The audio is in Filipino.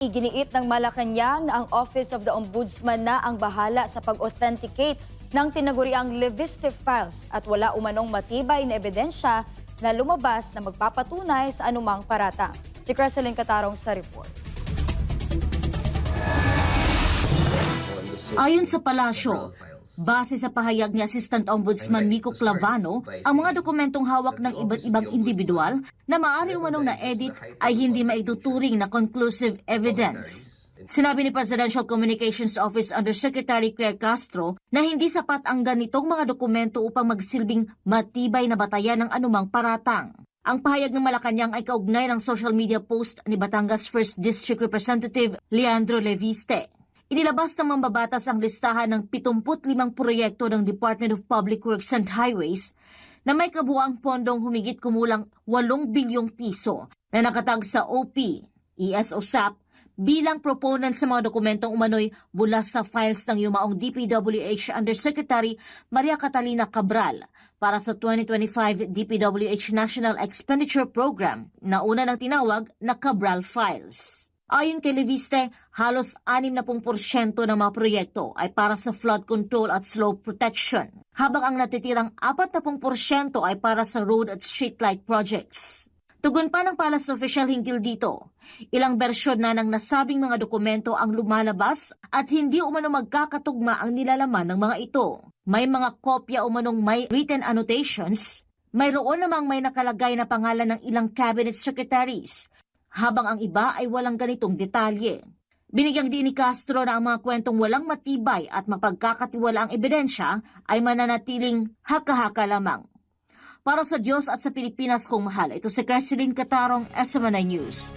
Iginiit ng Malacanang na ang Office of the Ombudsman na ang bahala sa pag-authenticate ng tinaguriang Leviste files at wala umanong matibay na ebidensya na lumabas na magpapatunay sa anumang paratang. Si Creseline Catarong sa report. Ayon sa palasyo, base sa pahayag ni Assistant Ombudsman Miko Clavano, ang mga dokumentong hawak ng iba't ibang individual na maaari umanong na-edit ay hindi maituturing na conclusive evidence. Sinabi ni Presidential Communications Office Undersecretary Claire Castro na hindi sapat ang ganitong mga dokumento upang magsilbing matibay na batayan ng anumang paratang. Ang pahayag ng Malacanang ay kaugnay ng social media post ni Batangas 1st District Representative Leandro Leviste. Inilabas ng mambabatas ang listahan ng 75 proyekto ng Department of Public Works and Highways na may kabuuang pondong humigit kumulang 8 bilyong piso na nakatag sa OP, ES o SAP bilang proponent sa mga dokumentong umano'y mula sa files ng yumaong DPWH Undersecretary Maria Catalina Cabral para sa 2025 DPWH National Expenditure Program na una ng tinawag na Cabral Files. Ayon kay Leviste, halos 60% ng mga proyekto ay para sa flood control at slope protection, habang ang natitirang 40% ay para sa road at streetlight projects. Tugon pa ng Palace Official hinggil dito, ilang bersyon na ng nasabing mga dokumento ang lumalabas at hindi umano magkakatugma ang nilalaman ng mga ito. May mga kopya umanong may written annotations, mayroon namang may nakalagay na pangalan ng ilang cabinet secretaries, habang ang iba ay walang ganitong detalye. Binigyang din ni Castro na ang mga kwentong walang matibay at mapagkakatiwalaang ebidensya ay mananatiling haka-haka lamang. Para sa Diyos at sa Pilipinas kong mahal, ito si Creseline Catarong, SMNI News.